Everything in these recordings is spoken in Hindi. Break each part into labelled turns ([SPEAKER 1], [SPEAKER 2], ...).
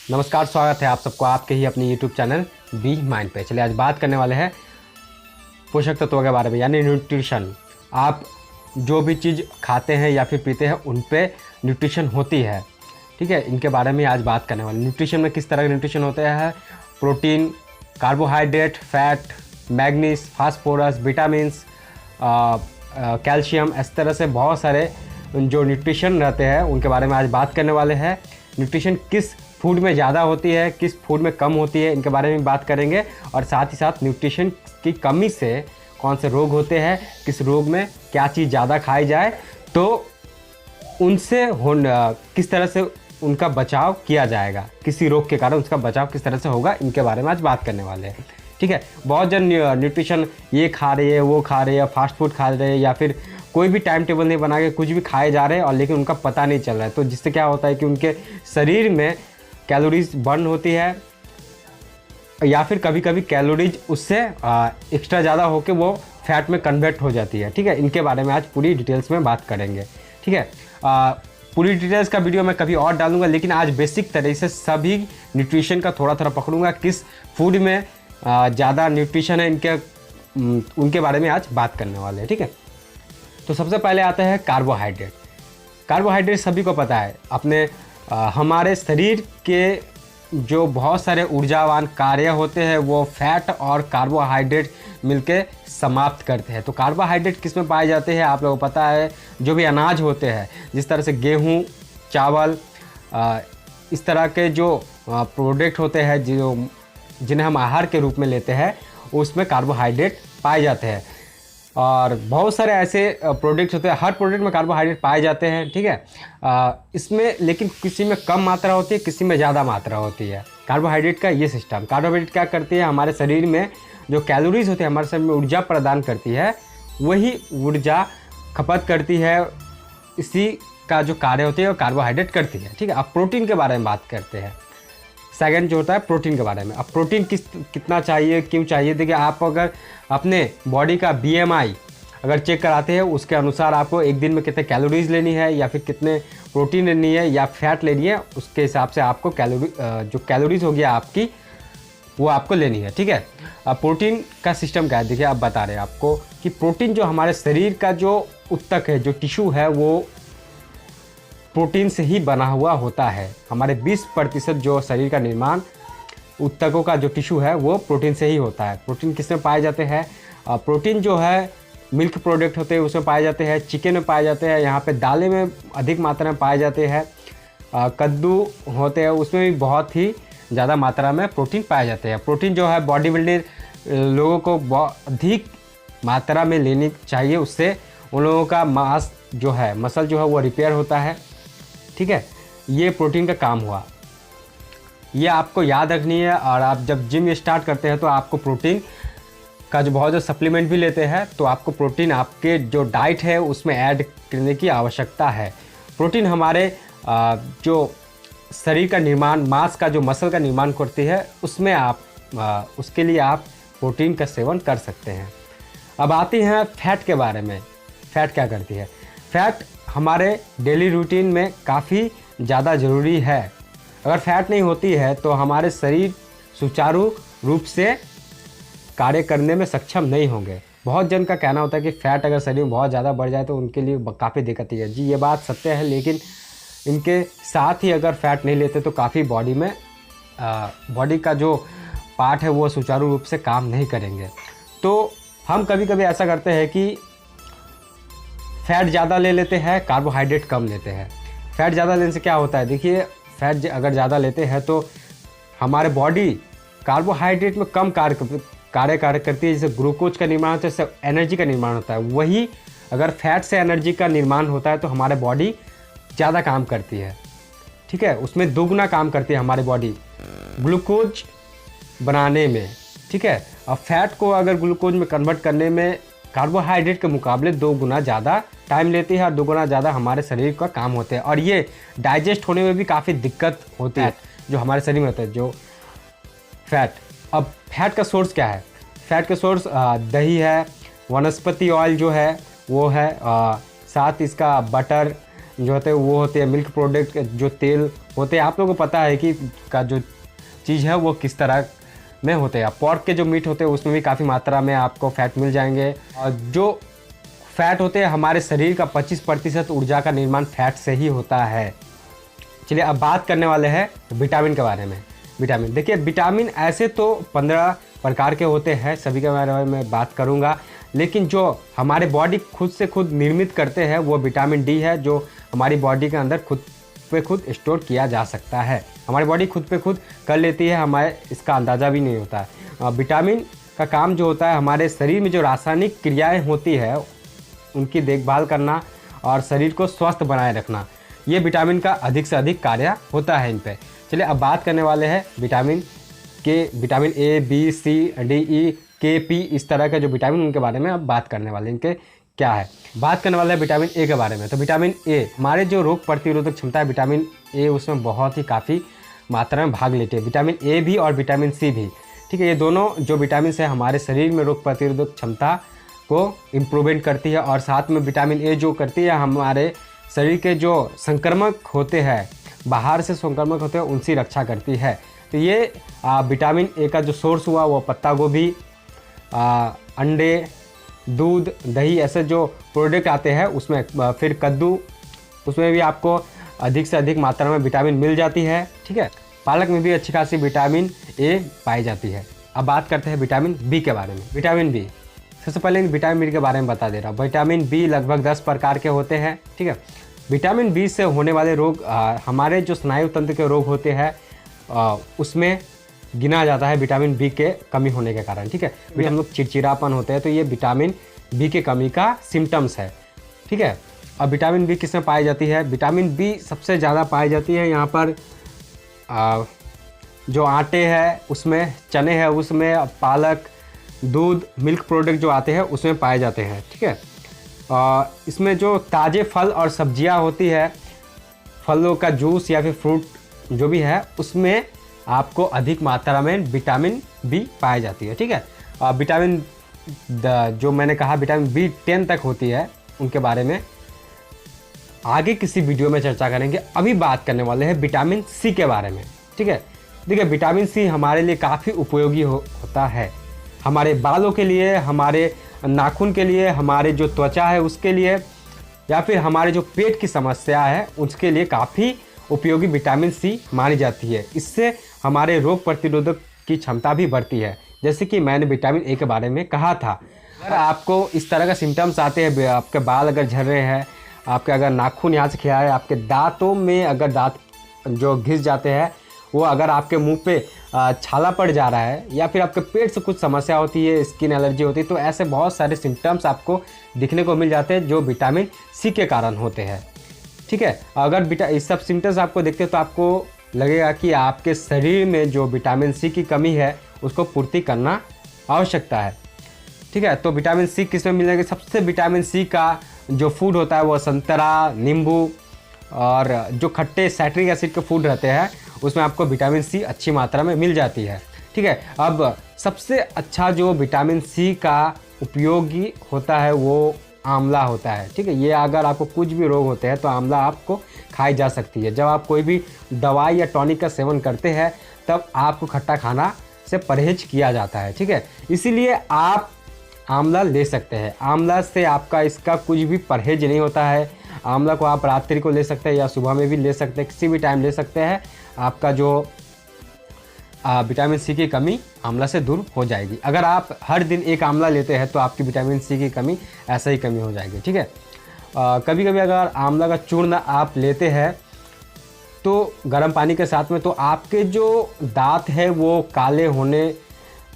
[SPEAKER 1] नमस्कार, स्वागत है आप सबको आपके ही अपने यूट्यूब चैनल बी माइंड पे। चलिए आज बात करने वाले हैं पोषक तत्वों के बारे में, यानी न्यूट्रिशन। आप जो भी चीज़ खाते हैं या फिर पीते हैं उन पे न्यूट्रिशन होती है, ठीक है। इनके बारे में आज बात करने वाले। न्यूट्रिशन में किस तरह के न्यूट्रिशन होते हैं? Protein, carbohydrate, fat, manganese, phosphorus, vitamins, calcium, इस तरह से बहुत सारे जो न्यूट्रिशन रहते हैं उनके बारे में आज बात करने वाले हैं। न्यूट्रिशन किस फूड में ज़्यादा होती है, किस फूड में कम होती है, इनके बारे में बात करेंगे। और साथ ही साथ न्यूट्रिशन की कमी से कौन से रोग होते हैं, किस रोग में क्या चीज़ ज़्यादा खाई जाए तो उनसे किस तरह से उनका बचाव किया जाएगा, किसी रोग के कारण उसका बचाव किस तरह से होगा, इनके बारे में आज बात करने वाले हैं, ठीक है। बहुत जन न्यूट्रिशन ये खा रहे हैं, वो खा रहे हैं, फास्ट फूड खा रहे हैं या फिर कोई भी टाइम टेबल नहीं बना के कुछ भी खाए जा रहे हैं और लेकिन उनका पता नहीं चल रहा है। तो जिससे क्या होता है कि उनके शरीर में कैलोरीज बर्न होती है या फिर कभी कभी कैलोरीज उससे एक्स्ट्रा ज़्यादा होकर वो फैट में कन्वर्ट हो जाती है, ठीक है। इनके बारे में आज पूरी डिटेल्स में बात करेंगे, ठीक है। पूरी डिटेल्स का वीडियो मैं कभी और डालूंगा, लेकिन आज बेसिक तरीके से सभी न्यूट्रिशन का थोड़ा थोड़ा पकड़ूंगा, किस फूड में ज़्यादा न्यूट्रिशन है उनके बारे में आज बात करने वाले हैं, ठीक है। तो सबसे पहले आता है कार्बोहाइड्रेट। कार्बोहाइड्रेट सभी को पता है, अपने हमारे शरीर के जो बहुत सारे ऊर्जावान कार्य होते हैं वो फैट और कार्बोहाइड्रेट मिलके समाप्त करते हैं। तो कार्बोहाइड्रेट किस में पाए जाते हैं आप लोगों को पता है? जो भी अनाज होते हैं, जिस तरह से गेहूँ, चावल, इस तरह के जो प्रोडक्ट होते हैं जिन्हें हम आहार के रूप में लेते हैं, उसमें कार्बोहाइड्रेट पाए जाते हैं। और बहुत सारे ऐसे प्रोडक्ट्स होते हैं, हर प्रोडक्ट में कार्बोहाइड्रेट पाए जाते हैं, ठीक है। इसमें लेकिन किसी में कम मात्रा होती है, किसी में ज़्यादा मात्रा होती है। कार्बोहाइड्रेट का ये सिस्टम, कार्बोहाइड्रेट क्या करती है, हमारे शरीर में जो कैलोरीज होती है, हमारे शरीर में ऊर्जा प्रदान करती है, वही ऊर्जा खपत करती है। इसी का जो कार्य होती है वो कार्बोहाइड्रेट करती है, ठीक है। अब प्रोटीन के बारे में बात करते हैं। सेकंड जो होता है प्रोटीन के बारे में। अब प्रोटीन कितना चाहिए, क्यों चाहिए? देखिए, आप अगर अपने बॉडी का BMI अगर चेक कराते हैं, उसके अनुसार आपको एक दिन में कितने कैलोरीज लेनी है या फिर कितने प्रोटीन लेनी है या फैट लेनी है, उसके हिसाब से आपको जो कैलोरीज होगी आपकी वो आपको लेनी है, ठीक है। अब प्रोटीन का सिस्टम क्या है, देखिए आप बता रहे हैं आपको कि प्रोटीन जो हमारे शरीर का जो ऊतक है, जो टिश्यू है, वो प्रोटीन से ही बना हुआ होता है। हमारे 20% जो शरीर का निर्माण ऊतकों का जो टिश्यू है वो प्रोटीन से ही होता है। प्रोटीन किस में पाए जाते हैं? प्रोटीन जो है मिल्क प्रोडक्ट होते हैं उसमें पाए जाते हैं, चिकन में पाए जाते हैं, यहाँ पे दालें में अधिक मात्रा में पाए जाते हैं, कद्दू होते हैं उसमें भी बहुत ही ज़्यादा मात्रा में प्रोटीन पाए जाते हैं। प्रोटीन जो है बॉडी बिल्डर लोगों को अधिक मात्रा में लेनी चाहिए, उससे उन लोगों का मांस जो है, मसल जो है वो रिपेयर होता है, ठीक है। ये प्रोटीन का काम हुआ, ये आपको याद रखनी है। और आप जब जिम स्टार्ट करते हैं तो आपको प्रोटीन का जो सप्लीमेंट भी लेते हैं तो आपको प्रोटीन आपके जो डाइट है उसमें ऐड करने की आवश्यकता है। प्रोटीन हमारे जो शरीर का निर्माण, मांस का जो मसल का निर्माण करती है, उसमें आप उसके लिए आप प्रोटीन का सेवन कर सकते हैं। अब आती हैं फैट के बारे में। फैट क्या करती है? फैट हमारे डेली रूटीन में काफ़ी ज़्यादा ज़रूरी है। अगर फैट नहीं होती है तो हमारे शरीर सुचारू रूप से कार्य करने में सक्षम नहीं होंगे। बहुत जन का कहना होता है कि फ़ैट अगर शरीर में बहुत ज़्यादा बढ़ जाए तो उनके लिए काफ़ी दिक्कत है। जी, ये बात सत्य है, लेकिन इनके साथ ही अगर फैट नहीं लेते तो काफ़ी बॉडी का जो पार्ट है वो सुचारू रूप से काम नहीं करेंगे। तो हम कभी कभी ऐसा करते हैं कि फैट ज़्यादा ले लेते हैं, कार्बोहाइड्रेट कम लेते हैं। फैट ज़्यादा लेने से क्या होता है? देखिए, फैट अगर ज़्यादा लेते हैं तो हमारे बॉडी कार्बोहाइड्रेट में कम कार्य करती है। जैसे ग्लूकोज का निर्माण होता है, जैसे एनर्जी का निर्माण होता है, वही अगर फैट से एनर्जी का निर्माण होता है तो हमारे बॉडी ज़्यादा काम करती है, ठीक है। उसमें दोगुना काम करती है हमारी बॉडी ग्लूकोज बनाने में, ठीक है। अब फैट को अगर ग्लूकोज में कन्वर्ट करने में कार्बोहाइड्रेट के मुकाबले 2 गुना ज़्यादा टाइम लेती है और 2 गुना ज़्यादा हमारे शरीर का काम होते हैं। और ये डाइजेस्ट होने में भी काफ़ी दिक्कत होती है जो हमारे शरीर में होता है, जो फैट। अब फैट का सोर्स क्या है? फैट का सोर्स दही है, वनस्पति ऑयल जो है वो है, साथ इसका बटर, जो होते हैं वो होते हैं मिल्क प्रोडक्ट, जो तेल होते हैं आप लोगों को पता है कि का जो चीज़ है वो किस तरह में होते हैं। पोर्क के जो मीट होते हैं उसमें भी काफ़ी मात्रा में आपको फैट मिल जाएंगे, और जो फैट होते हैं हमारे शरीर का 25% ऊर्जा का निर्माण फैट से ही होता है। चलिए अब बात करने वाले हैं विटामिन के बारे में। विटामिन देखिए, विटामिन ऐसे तो 15 प्रकार के होते हैं, सभी के बारे में बात करूंगा, लेकिन जो हमारे बॉडी खुद से खुद निर्मित करते हैं वो विटामिन डी है, जो हमारी बॉडी के अंदर खुद पे खुद स्टोर किया जा सकता है। हमारी बॉडी खुद पे खुद कर लेती है, हमारे इसका अंदाज़ा भी नहीं होता है। विटामिन का काम जो होता है हमारे शरीर में जो रासायनिक क्रियाएँ होती है उनकी देखभाल करना और शरीर को स्वस्थ बनाए रखना, ये विटामिन का अधिक से अधिक कार्य होता है इन पे। चलिए अब बात करने वाले हैं vitamin K, vitamin A, B, C, D, E, K, P, इस तरह के जो विटामिन उनके बारे में अब बात करने वाले हैं, इनके क्या है। बात करने वाले हैं विटामिन ए के बारे में। तो विटामिन ए हमारे जो रोग प्रतिरोधक क्षमता है, विटामिन ए उसमें बहुत ही काफ़ी मात्रा में भाग लेते हैं। विटामिन ए भी और विटामिन सी भी, ठीक है, ये दोनों जो विटामिन है हमारे शरीर में रोग प्रतिरोधक क्षमता को इम्प्रूवमेंट करती है, और साथ में विटामिन ए जो करती है हमारे शरीर के जो संक्रमक होते हैं, बाहर से संक्रमक होते हैं, उनकी रक्षा करती है। तो ये विटामिन ए का जो सोर्स हुआ वो पत्ता गोभी, अंडे, दूध, दही, ऐसे जो प्रोडक्ट आते हैं उसमें, फिर कद्दू, उसमें भी आपको अधिक से अधिक मात्रा में विटामिन मिल जाती है, ठीक है। पालक में भी अच्छी खासी विटामिन ए पाई जाती है। अब बात करते हैं विटामिन बी के बारे में। विटामिन बी, सबसे पहले विटामिन बी के बारे में बता दे रहा हूँ। विटामिन बी लगभग 10 प्रकार के होते हैं, ठीक है। विटामिन बी से होने वाले रोग, हमारे जो स्नायु तंत्र के रोग होते हैं उसमें गिना जाता है विटामिन बी के कमी होने के कारण, ठीक है। हम लोग चिड़चिड़ापन होते हैं तो ये विटामिन बी के कमी का सिम्टम्स है, ठीक है। अब विटामिन बी किसमें पाई जाती है? विटामिन बी सबसे ज़्यादा पाई जाती है यहाँ पर जो आटे हैं उसमें, चने हैं उसमें, पालक, दूध, मिल्क प्रोडक्ट जो आते हैं उसमें पाए जाते हैं, ठीक है। इसमें जो ताज़े फल और सब्जियां होती है, फलों का जूस या फिर फ्रूट जो भी है, उसमें आपको अधिक मात्रा में विटामिन बी पाई जाती है, ठीक है। विटामिन जो मैंने कहा विटामिन बी 10 तक होती है, उनके बारे में आगे किसी वीडियो में चर्चा करेंगे। अभी बात करने वाले हैं विटामिन सी के बारे में, ठीक है। देखिए विटामिन सी हमारे लिए काफ़ी उपयोगी होता है, हमारे बालों के लिए, हमारे नाखून के लिए, हमारे जो त्वचा है उसके लिए, या फिर हमारे जो पेट की समस्या है उसके लिए काफ़ी उपयोगी विटामिन सी मानी जाती है। इससे हमारे रोग प्रतिरोधक की क्षमता भी बढ़ती है। जैसे कि मैंने विटामिन ए के बारे में कहा था, अगर आपको इस तरह का सिम्टम्स आते हैं, आपके बाल अगर झड़ रहे हैं, आपके अगर नाखून यहाँ से खिला है, आपके दांतों में अगर दांत जो घिस जाते हैं, वो अगर आपके मुंह पे छाला पड़ जा रहा है, या फिर आपके पेट से कुछ समस्या होती है, स्किन एलर्जी होती है, तो ऐसे बहुत सारे सिम्टम्स आपको दिखने को मिल जाते हैं जो विटामिन सी के कारण होते हैं, ठीक है। अगर इस सब सिम्टम्स आपको दिखते हैं तो आपको लगेगा कि आपके शरीर में जो विटामिन सी की कमी है उसको पूर्ति करना आवश्यकता है, ठीक है। तो विटामिन सी किस में मिलेगा? सबसे विटामिन सी का जो फूड होता है वो संतरा, नींबू और जो खट्टे साइट्रिक एसिड के फूड रहते हैं उसमें आपको विटामिन सी अच्छी मात्रा में मिल जाती है, ठीक है। अब सबसे अच्छा जो विटामिन सी का उपयोगी होता है वो आंवला होता है, ठीक है। ये अगर आपको कुछ भी रोग होते हैं तो आंवला आपको खाई जा सकती है। जब आप कोई भी दवाई या टॉनिक का सेवन करते हैं तब आपको खट्टा खाना से परहेज किया जाता है, ठीक है। इसीलिए आप आंवला ले सकते हैं। आंवला से आपका इसका कुछ भी परहेज नहीं होता है। आंवला को आप रात्रि को ले सकते हैं या सुबह में भी ले सकते हैं, किसी भी टाइम ले सकते हैं। आपका जो विटामिन सी की कमी आंवला से दूर हो जाएगी। अगर आप हर दिन एक आंवला लेते हैं तो आपकी विटामिन सी की कमी ऐसा ही कमी हो जाएगी, ठीक है। कभी कभी अगर आंवला का चूर्ण आप लेते हैं तो गर्म पानी के साथ में, तो आपके जो दांत है वो काले होने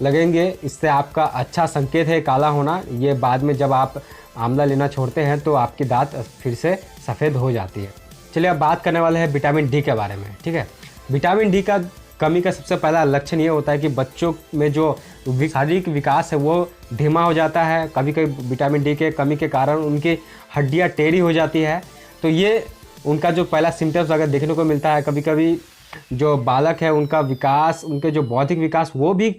[SPEAKER 1] लगेंगे। इससे आपका अच्छा संकेत है काला होना। ये बाद में जब आप आंवला लेना छोड़ते हैं तो आपकी दांत फिर से सफ़ेद हो जाती है। चलिए अब बात करने वाले हैं विटामिन डी के बारे में, ठीक है। विटामिन डी का कमी का सबसे पहला लक्षण ये होता है कि बच्चों में जो शारीरिक विकास है वो धीमा हो जाता है। कभी कभी विटामिन डी के कमी के कारण उनकी हड्डियां टेढ़ी हो जाती है। तो ये उनका जो पहला सिम्टम्स अगर देखने को मिलता है। कभी कभी जो बालक है उनका विकास, उनके जो बौद्धिक विकास वो भी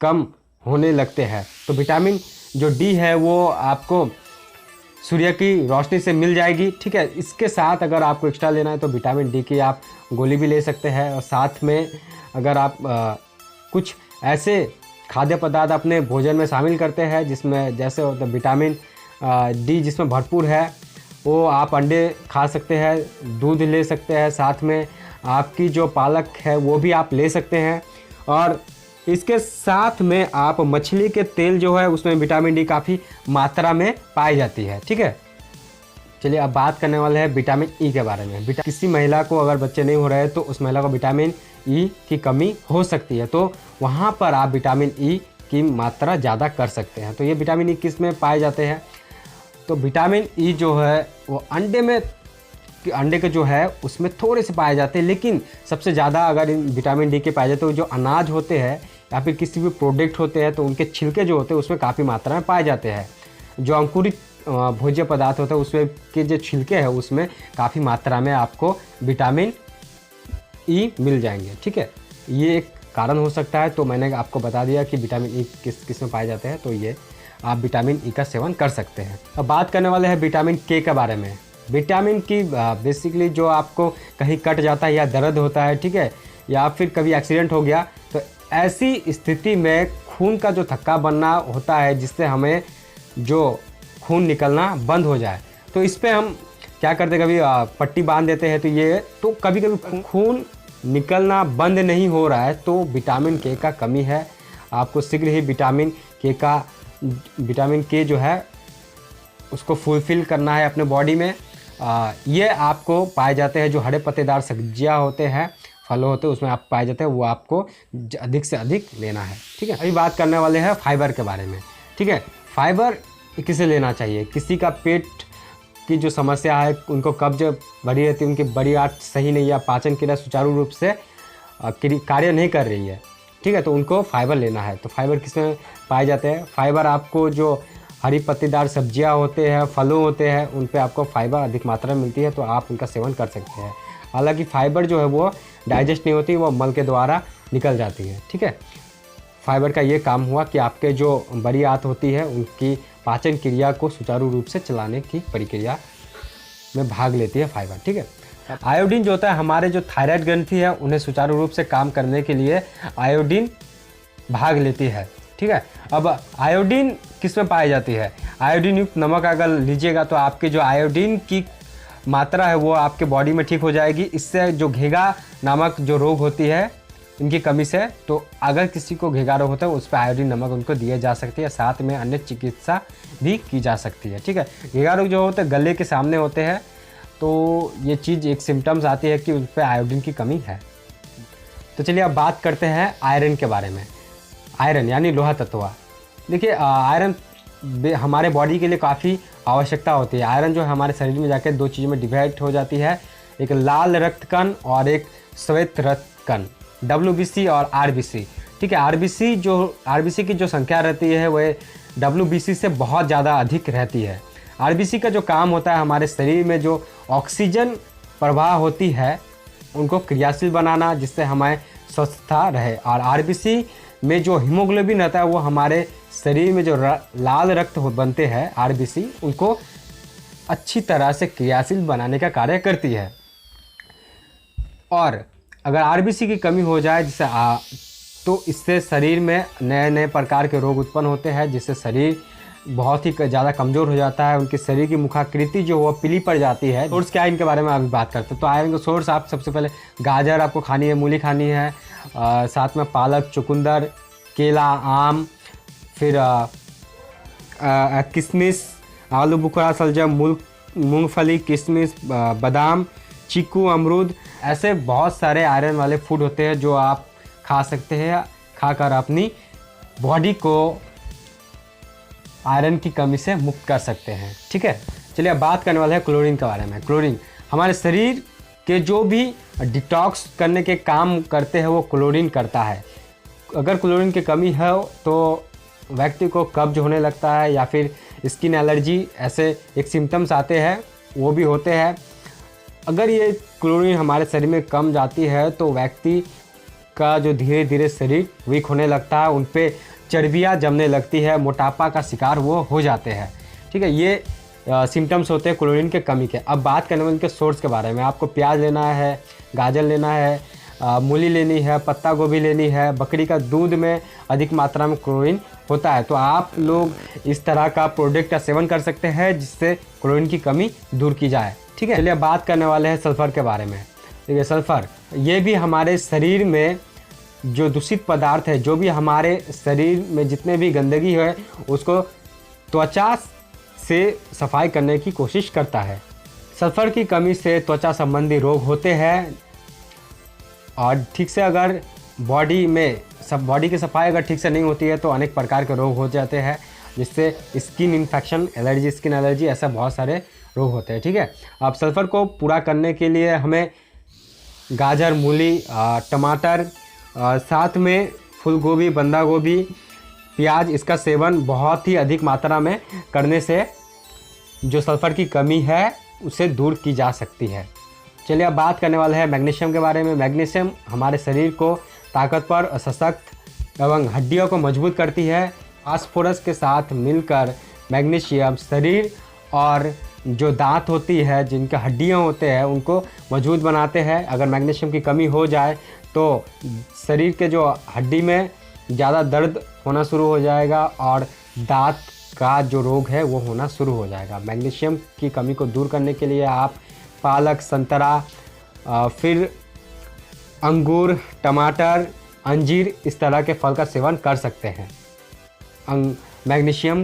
[SPEAKER 1] कम होने लगते हैं। तो विटामिन जो डी है वो आपको सूर्य की रोशनी से मिल जाएगी। ठीक है, इसके साथ अगर आपको एक्स्ट्रा लेना है तो विटामिन डी की आप गोली भी ले सकते हैं। और साथ में अगर आप कुछ ऐसे खाद्य पदार्थ अपने भोजन में शामिल करते हैं जिसमें जैसे होता है विटामिन डी जिसमें भरपूर है, वो आप अंडे खा सकते हैं, दूध ले सकते हैं, साथ में आपकी जो पालक है वो भी आप ले सकते हैं। और इसके साथ में आप मछली के तेल जो है उसमें विटामिन डी काफ़ी मात्रा में पाई जाती है। ठीक है, चलिए अब बात करने वाले हैं विटामिन ई के बारे में। किसी महिला को अगर बच्चे नहीं हो रहे तो उस महिला को विटामिन ई की कमी हो सकती है, तो वहाँ पर आप विटामिन ई की मात्रा ज़्यादा कर सकते हैं। तो ये विटामिन ई किस में पाए जाते हैं? तो विटामिन ई जो है वो अंडे के जो है उसमें थोड़े से पाए जाते हैं, लेकिन सबसे ज़्यादा अगर इन विटामिन डी के पाए जाते हैं जो अनाज होते हैं या फिर किसी भी प्रोडक्ट होते हैं तो उनके छिलके जो होते हैं उसमें काफ़ी मात्रा में पाए जाते हैं। जो अंकुरित भोज्य पदार्थ होता है उसमें के जो छिलके हैं उसमें काफ़ी मात्रा में आपको विटामिन ई मिल जाएंगे। ठीक है, ये एक कारण हो सकता है। तो मैंने आपको बता दिया कि विटामिन ई किस में पाए जाते हैं, तो ये आप विटामिन ई का सेवन कर सकते हैं। अब बात करने वाले हैं विटामिन के के बारे में। विटामिन की बेसिकली जो आपको कहीं कट जाता है या दर्द होता है, ठीक है, या फिर कभी एक्सीडेंट हो गया, तो ऐसी स्थिति में खून का जो थक्का बनना होता है जिससे हमें जो खून निकलना बंद हो जाए, तो इस पर हम क्या करते हैं, कभी पट्टी बांध देते हैं। तो कभी कभी खून निकलना बंद नहीं हो रहा है तो विटामिन के का कमी है। आपको शीघ्र ही विटामिन के जो है उसको फुलफ़िल करना है अपने बॉडी में। ये आपको पाए जाते हैं जो हरे पत्तेदार सब्जियां होते हैं, फल होते हैं, उसमें आप पाए जाते हैं, वो आपको अधिक से अधिक लेना है। ठीक है, अभी बात करने वाले हैं फाइबर के बारे में। ठीक है, फाइबर किसे लेना चाहिए? किसी का पेट की जो समस्या है, उनको कब्ज बढ़ी रहती है, उनकी बड़ी आंत सही नहीं है, पाचन क्रिया सुचारू रूप से कार्य नहीं कर रही है, ठीक है, तो उनको फाइबर लेना है। तो फाइबर किसमें पाए जाते हैं? फाइबर आपको जो हरी पत्तेदार सब्जियां होते हैं, फलों होते हैं, उन पे आपको फाइबर अधिक मात्रा में मिलती है, तो आप उनका सेवन कर सकते हैं। हालांकि फाइबर जो है वो डाइजेस्ट नहीं होती, वो मल के द्वारा निकल जाती है। ठीक है, फाइबर का ये काम हुआ कि आपके जो बड़ी आंत होती है उनकी पाचन क्रिया को सुचारू रूप से चलाने की प्रक्रिया में भाग लेती है फाइबर। ठीक है, आयोडीन जो होता है, हमारे जो थायराइड ग्रंथि है उन्हें सुचारू रूप से काम करने के लिए आयोडीन भाग लेती है। ठीक है, अब आयोडीन किस में पाई जाती है? आयोडीन युक्त नमक अगर लीजिएगा तो आपके जो आयोडीन की मात्रा है वो आपके बॉडी में ठीक हो जाएगी। इससे जो घेगा नामक जो रोग होती है इनकी कमी से, तो अगर किसी को घेगा रोग होता है उस पर आयोडीन नमक उनको दिया जा सकती है, साथ में अन्य चिकित्सा भी की जा सकती है। ठीक है, घेगा रोग जो होते हैं गले के सामने होते हैं, तो ये चीज़ एक सिम्टम्स आती है कि उस पर आयोडीन की कमी है। तो चलिए अब बात करते हैं आयरन के बारे में। आयरन यानी लोहा तत्व। देखिए, आयरन हमारे बॉडी के लिए काफ़ी आवश्यकता होती है। आयरन जो है हमारे शरीर में जाकर दो चीज़ों में डिवाइड हो जाती है, एक लाल रक्त कण और एक श्वेत रक्त कण, WBC और RBC। ठीक है, RBC की जो संख्या रहती है वह WBC से बहुत ज़्यादा अधिक रहती है। RBC का जो काम होता है हमारे शरीर में जो ऑक्सीजन प्रवाह होती है उनको क्रियाशील बनाना, जिससे हमें स्वस्थता रहे। और RBC में जो हीमोग्लोबिन रहता है वो हमारे शरीर में जो लाल रक्त बनते हैं RBC, उनको अच्छी तरह से क्रियाशील बनाने का कार्य करती है। और अगर RBC की कमी हो जाए तो इससे शरीर में नए नए प्रकार के रोग उत्पन्न होते हैं, जिससे शरीर बहुत ही ज़्यादा कमज़ोर हो जाता है। उनके शरीर की मुखाकृति जो वो पीली पड़ जाती है। सोर्स क्या है इनके बारे में अभी बात करते हैं। तो आयरन का सोर्स आप सबसे पहले गाजर आपको खानी है, मूली खानी है, साथ में पालक, चुकंदर, केला, आम, फिर किशमिश, आलू बुखारा, सलजम, मूंगफली, किशमिश, बादाम, चीकू, अमरूद, ऐसे बहुत सारे आयरन वाले फूड होते हैं जो आप खा सकते हैं, खाकर अपनी बॉडी को आयरन की कमी से मुक्त कर सकते हैं। ठीक है, चलिए अब बात करने वाले हैं क्लोरीन के बारे में। क्लोरीन हमारे शरीर के जो भी डिटॉक्स करने के काम करते हैं वो क्लोरीन करता है। अगर क्लोरीन की कमी है तो व्यक्ति को कब्ज होने लगता है या फिर स्किन एलर्जी, ऐसे एक सिम्टम्स आते हैं, वो भी होते हैं। अगर ये क्लोरीन हमारे शरीर में कम जाती है तो व्यक्ति का जो धीरे धीरे शरीर वीक होने लगता है, उन पे चर्बियाँ जमने लगती है, मोटापा का शिकार वो हो जाते हैं। ठीक है, ये सिम्टम्स होते हैं क्लोरीन के कमी के। अब बात करने वाले इनके सोर्स के बारे में। आपको प्याज लेना है, गाजर लेना है, मूली लेनी है, पत्ता गोभी लेनी है। बकरी का दूध में अधिक मात्रा में क्लोरीन होता है, तो आप लोग इस तरह का प्रोडक्ट का सेवन कर सकते हैं जिससे क्लोरीन की कमी दूर की जाए। ठीक है, चलिए बात करने वाले हैं सल्फ़र के बारे में। देखिए सल्फ़र ये भी हमारे शरीर में जो दूषित पदार्थ है, जो भी हमारे शरीर में जितने भी गंदगी है उसको त्वचा से सफाई करने की कोशिश करता है। सल्फ़र की कमी से त्वचा संबंधी रोग होते हैं और ठीक से अगर बॉडी की सफाई अगर ठीक से नहीं होती है तो अनेक प्रकार के रोग हो जाते हैं, जिससे skin infection, allergy, skin allergy, ऐसा बहुत सारे रोग होते हैं। ठीक है, अब सल्फ़र को पूरा करने के लिए हमें गाजर, मूली, टमाटर, साथ में फूल गोभी, बंदा गोभी, प्याज, इसका सेवन बहुत ही अधिक मात्रा में करने से जो सल्फ़र की कमी है उसे दूर की जा सकती है। चलिए अब बात करने वाले हैं मैग्नीशियम के बारे में। मैग्नीशियम हमारे शरीर को ताकतवर, सशक्त एवं हड्डियों को मजबूत करती है। फास्फोरस के साथ मिलकर मैग्नीशियम शरीर और जो दांत होती है, जिनके हड्डियां होते हैं, उनको मजबूत बनाते हैं। अगर मैग्नीशियम की कमी हो जाए तो शरीर के जो हड्डी में ज़्यादा दर्द होना शुरू हो जाएगा और दांत का जो रोग है वो होना शुरू हो जाएगा। मैग्नीशियम की कमी को दूर करने के लिए आप पालक, संतरा, फिर अंगूर, टमाटर, अंजीर, इस तरह के फल का सेवन कर सकते हैं मैग्नीशियम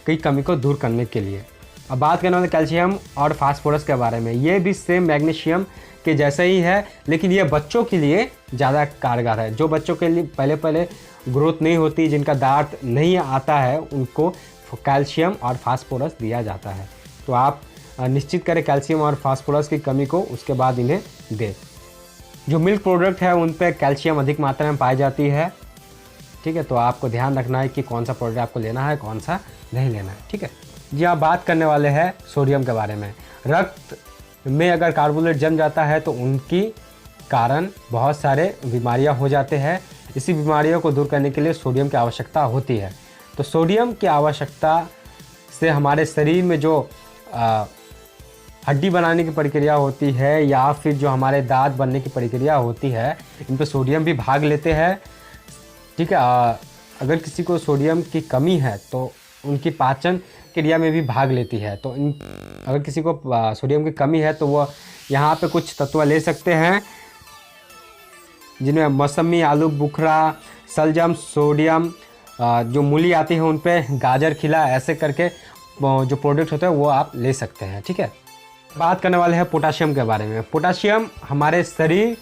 [SPEAKER 1] की कमी को दूर करने के लिए। अब बात करने वाले कैल्शियम और फास्फोरस के बारे में। ये भी सेम मैग्नीशियम के जैसा ही है, लेकिन ये बच्चों के लिए ज़्यादा कारगर है। जो बच्चों के लिए पहले ग्रोथ नहीं होती, जिनका दांत नहीं आता है, उनको कैल्शियम और फास्फोरस दिया जाता है। तो आप निश्चित करें कैल्शियम और फास्फोरस की कमी को, उसके बाद इन्हें दें। जो मिल्क प्रोडक्ट है उन पे कैल्शियम अधिक मात्रा में पाई जाती है। ठीक है, तो आपको ध्यान रखना है कि कौन सा प्रोडक्ट आपको लेना है, कौन सा नहीं लेना है। ठीक है जी, आप बात करने वाले हैं सोडियम के बारे में। रक्त में अगर कार्बोहाइड्रेट जम जाता है तो उनकी कारण बहुत सारे बीमारियां हो जाते हैं। इसी बीमारियों को दूर करने के लिए सोडियम की आवश्यकता होती है। तो सोडियम की आवश्यकता से हमारे शरीर में जो हड्डी बनाने की प्रक्रिया होती है या फिर जो हमारे दांत बनने की प्रक्रिया होती है, इन पर सोडियम भी भाग लेते हैं। ठीक है, अगर किसी को सोडियम की कमी है तो उनकी पाचन क्रिया में भी भाग लेती है। तो अगर किसी को सोडियम की कमी है तो वो यहाँ पे कुछ तत्व ले सकते हैं, जिनमें मौसमी, आलू बुखारा, सलजम, सोडियम, जो मूली आती है उन पे, गाजर खिला, ऐसे करके जो प्रोडक्ट होते हैं वो आप ले सकते हैं। ठीक है, बात करने वाले हैं पोटाशियम के बारे में। पोटाशियम हमारे शरीर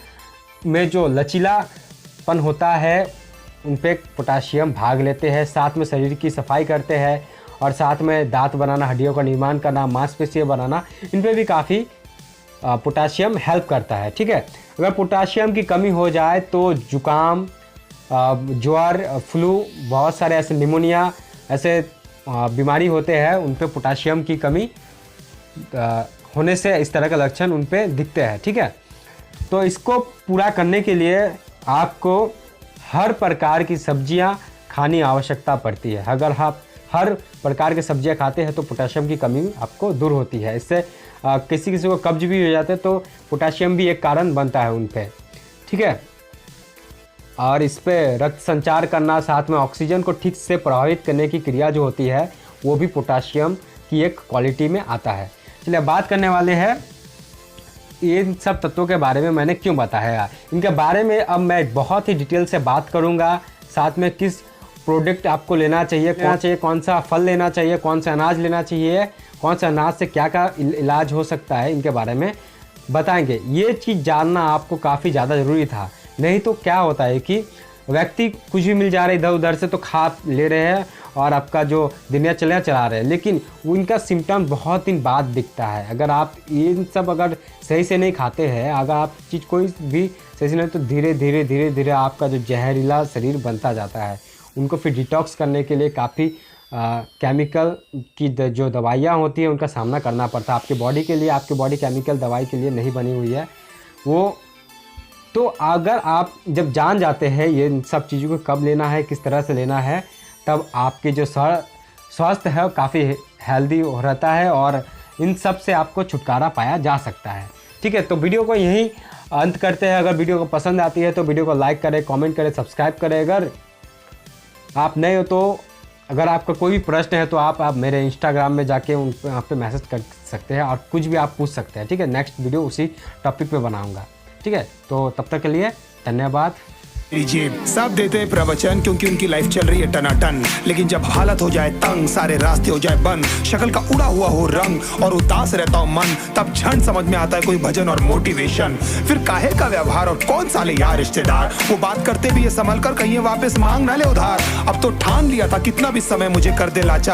[SPEAKER 1] में जो लचीलापन होता है उन पे पोटाशियम भाग लेते हैं। साथ में शरीर की सफाई करते हैं और साथ में दांत बनाना, हड्डियों का निर्माण करना, मांसपेशियां बनाना, इन पे भी काफ़ी पोटाशियम हेल्प करता है। ठीक है, अगर पोटाशियम की कमी हो जाए तो जुकाम, ज्वर, फ्लू, बहुत सारे ऐसे निमोनिया, ऐसे बीमारी होते हैं, उन पे पोटाशियम की कमी होने से इस तरह के लक्षण उन पे दिखते हैं। ठीक है, तो इसको पूरा करने के लिए आपको हर प्रकार की सब्जियां खानी आवश्यकता पड़ती है। अगर आप हर प्रकार की सब्जियां खाते हैं तो पोटाशियम की कमी आपको दूर होती है। इससे किसी को कब्ज भी हो जाते हैं तो पोटाशियम भी एक कारण बनता है उन पे। ठीक है, और इस पे रक्त संचार करना, साथ में ऑक्सीजन को ठीक से प्रभावित करने की क्रिया जो होती है वो भी पोटाशियम की एक क्वालिटी में आता है। चलिए बात करने वाले हैं इन सब तत्वों के बारे में मैंने क्यों बताया। इनके बारे में अब मैं बहुत ही डिटेल से बात करूंगा। साथ में किस प्रोडक्ट आपको लेना चाहिए, कौन सा फल लेना चाहिए, कौन सा अनाज लेना चाहिए, कौन सा अनाज से क्या क्या इलाज हो सकता है, इनके बारे में बताएंगे। ये चीज़ जानना आपको काफ़ी ज़्यादा ज़रूरी था। नहीं तो क्या होता है कि व्यक्ति कुछ भी मिल जा रहा है इधर उधर से तो खा ले रहे हैं और आपका जो दिनचर्या चला रहे हैं, लेकिन उनका सिम्टम बहुत दिन बाद दिखता है। अगर आप इन सब अगर सही से नहीं खाते हैं, अगर आप चीज़ कोई भी सही से नहीं, तो धीरे धीरे धीरे धीरे आपका जो जहरीला शरीर बनता जाता है। उनको फिर डिटॉक्स करने के लिए काफ़ी केमिकल की जो दवाइयाँ होती हैं उनका सामना करना पड़ता है आपकी बॉडी के लिए। आपकी बॉडी केमिकल दवाई के लिए नहीं बनी हुई है वो। तो अगर आप जब जान जाते हैं ये सब चीज़ों को कब लेना है, किस तरह से लेना है, तब आपके जो स्वास्थ्य है वो काफ़ी हेल्दी रहता है और इन सब से आपको छुटकारा पाया जा सकता है। ठीक है, तो वीडियो को यहीं अंत करते हैं। अगर वीडियो को पसंद आती है तो वीडियो को लाइक करें, कमेंट करें, सब्सक्राइब करें। अगर आप नए हो तो अगर आपका कोई भी प्रश्न है तो आप मेरे इंस्टाग्राम में जाके वहाँ पे मैसेज कर सकते हैं और कुछ भी आप पूछ सकते हैं। ठीक है, नेक्स्ट वीडियो उसी टॉपिक पे बनाऊंगा। ठीक है, तो तब तक के लिए धन्यवाद।
[SPEAKER 2] जेब सब देते हैं प्रवचन क्योंकि उनकी लाइफ चल रही है टनाटन, लेकिन जब हालत हो जाए तंग, सारे रास्ते हो जाए बंद, शक्ल का उड़ा हुआ हो रंग और उदास रहता हो मन, तब क्षण समझ में आता है कोई भजन और मोटिवेशन। फिर काहे का व्यवहार और कौन साले यार रिश्तेदार, वो बात करते भी ये संभल कर कहीं वापस मांग ना ले उधार। अब तो ठान लिया था कितना भी समय मुझे कर दे लाचार।